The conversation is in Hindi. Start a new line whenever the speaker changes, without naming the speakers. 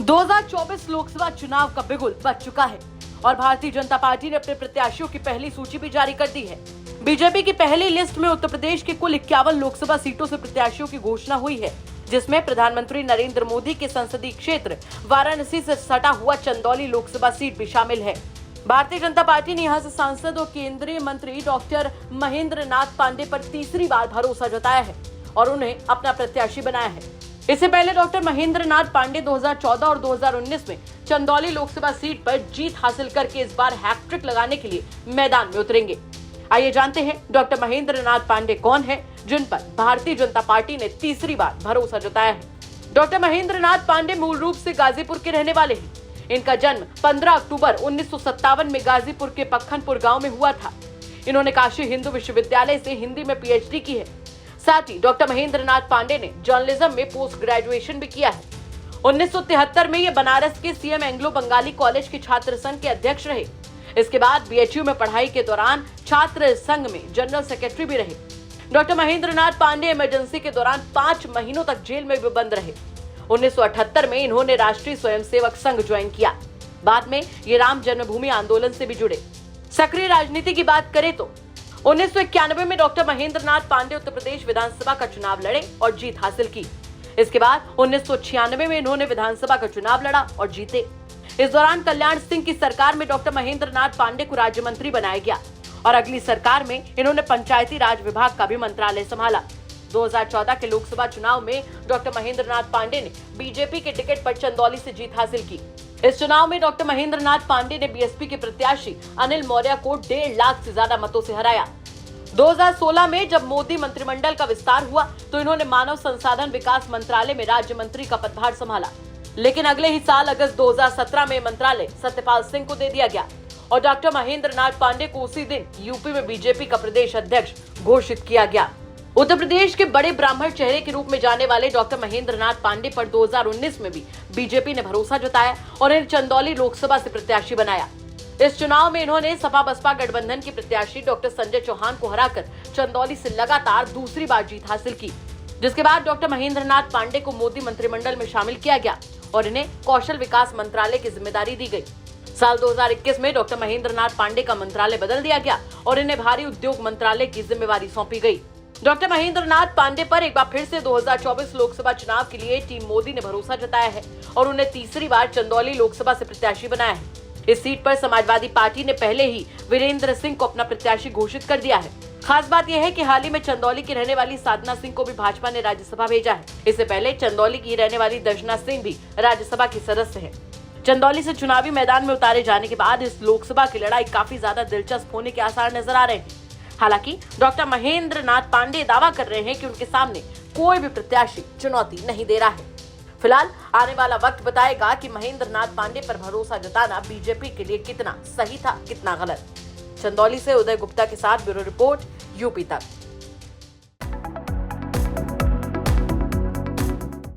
2024 लोकसभा चुनाव का बिगुल बज चुका है और भारतीय जनता पार्टी ने अपने प्रत्याशियों की पहली सूची भी जारी कर दी है। बीजेपी की पहली लिस्ट में उत्तर प्रदेश के कुल 51 लोकसभा सीटों से प्रत्याशियों की घोषणा हुई है, जिसमें प्रधानमंत्री नरेंद्र मोदी के संसदीय क्षेत्र वाराणसी से सटा हुआ चंदौली लोकसभा सीट भी शामिल है। भारतीय जनता पार्टी ने यहां से सांसद और केंद्रीय मंत्री डॉक्टर महेंद्र नाथ पांडे पर तीसरी बार भरोसा जताया है और उन्हें अपना प्रत्याशी बनाया है। इससे पहले डॉक्टर महेंद्र नाथ पांडे 2014 और 2019 में चंदौली लोकसभा सीट पर जीत हासिल करके इस बार हैट्रिक लगाने के लिए मैदान में उतरेंगे। आइए जानते हैं डॉक्टर महेंद्र नाथ पांडे कौन है, जिन पर भारतीय जनता पार्टी ने तीसरी बार भरोसा जताया है। डॉक्टर महेंद्र नाथ पांडे मूल रूप से गाजीपुर के रहने वाले हैं। इनका जन्म 15 अक्टूबर 1957 में गाजीपुर के पक्खनपुर गाँव में हुआ था। इन्होंने काशी हिंदू विश्वविद्यालय से हिंदी में PhD की है। साथ ही डॉक्टर महेंद्र नाथ पांडे ने जर्नलिज्म में पोस्ट ग्रेजुएशन भी किया है। 1973 में ये बनारस के CM एंग्लो बंगाली कॉलेज के छात्र संघ के अध्यक्ष रहे। इसके बाद BHU में पढ़ाई के दौरान छात्र संघ में जनरल सेक्रेटरी भी रहे। डॉक्टर महेंद्र नाथ पांडे इमरजेंसी के दौरान 5 महीनों तक जेल में भी बंद रहे। 1978 में इन्होंने राष्ट्रीय स्वयंसेवक संघ ज्वाइन किया। बाद में ये राम जन्मभूमि आंदोलन से भी जुड़े। सक्रिय राजनीति की बात करें तो 1991 में डॉक्टर महेंद्र नाथ पांडे उत्तर प्रदेश विधानसभा का चुनाव लड़े और जीत हासिल की। इसके बाद 1996 में इन्होंने विधानसभा का चुनाव लड़ा और जीते। इस दौरान कल्याण सिंह की सरकार में डॉक्टर महेंद्र नाथ पांडे को राज्य मंत्री बनाया गया और अगली सरकार में इन्होंने पंचायती राज विभाग का भी मंत्रालय संभाला। 2014 के लोकसभा चुनाव में डॉक्टर महेंद्र नाथ पांडे ने बीजेपी के टिकट पर चंदौली से जीत हासिल की। इस चुनाव में डॉक्टर महेंद्र नाथ पांडे ने BSP के प्रत्याशी अनिल मौर्य को 1.5 लाख से ज्यादा मतों से हराया। 2016 में जब मोदी मंत्रिमंडल का विस्तार हुआ तो इन्होंने मानव संसाधन विकास मंत्रालय में राज्य मंत्री का पदभार संभाला, लेकिन अगले ही साल अगस्त 2017 में मंत्रालय सत्यपाल सिंह को दे दिया गया और डॉक्टर महेंद्र नाथ पांडे को उसी दिन यूपी में बीजेपी का प्रदेश अध्यक्ष घोषित किया गया। उत्तर प्रदेश के बड़े ब्राह्मण चेहरे के रूप में जाने वाले डॉक्टर महेंद्र नाथ पांडे पर 2019 में भी बीजेपी ने भरोसा जताया और इन्हें चंदौली लोकसभा से प्रत्याशी बनाया। इस चुनाव में इन्होंने सपा बसपा गठबंधन के प्रत्याशी डॉक्टर संजय चौहान को हराकर चंदौली से लगातार दूसरी बार जीत हासिल की, जिसके बाद डॉक्टर महेंद्र नाथ पांडे को मोदी मंत्रिमंडल में शामिल किया गया और इन्हें कौशल विकास मंत्रालय की जिम्मेदारी दी गई। साल 2021 में डॉक्टर महेंद्र नाथ पांडे का मंत्रालय बदल दिया गया और इन्हें भारी उद्योग मंत्रालय की जिम्मेवारी सौंपी गई। डॉक्टर महेंद्र नाथ पांडे पर एक बार फिर से 2024 लोकसभा चुनाव के लिए टीम मोदी ने भरोसा जताया है और उन्हें तीसरी बार चंदौली लोकसभा से प्रत्याशी बनाया है। इस सीट पर समाजवादी पार्टी ने पहले ही वीरेंद्र सिंह को अपना प्रत्याशी घोषित कर दिया है। खास बात यह है कि हाल ही में चंदौली की रहने वाली साधना सिंह को भी भाजपा ने राज्यसभा भेजा है। इससे पहले चंदौली की रहने वाली दर्शना सिंह भी राज्यसभा की सदस्य है। चंदौली से चुनावी मैदान में उतारे जाने के बाद इस लोकसभा की लड़ाई काफी ज्यादा दिलचस्प होने के आसार नजर आ रहे हैं। हालांकि डॉक्टर महेंद्र नाथ पांडे दावा कर रहे हैं कि उनके सामने कोई भी प्रत्याशी चुनौती नहीं दे रहा है। फिलहाल आने वाला वक्त बताएगा कि महेंद्र नाथ पांडे पर भरोसा जताना बीजेपी के लिए कितना सही था, कितना गलत। चंदौली से उदय गुप्ता के साथ ब्यूरो रिपोर्ट, यूपी तक।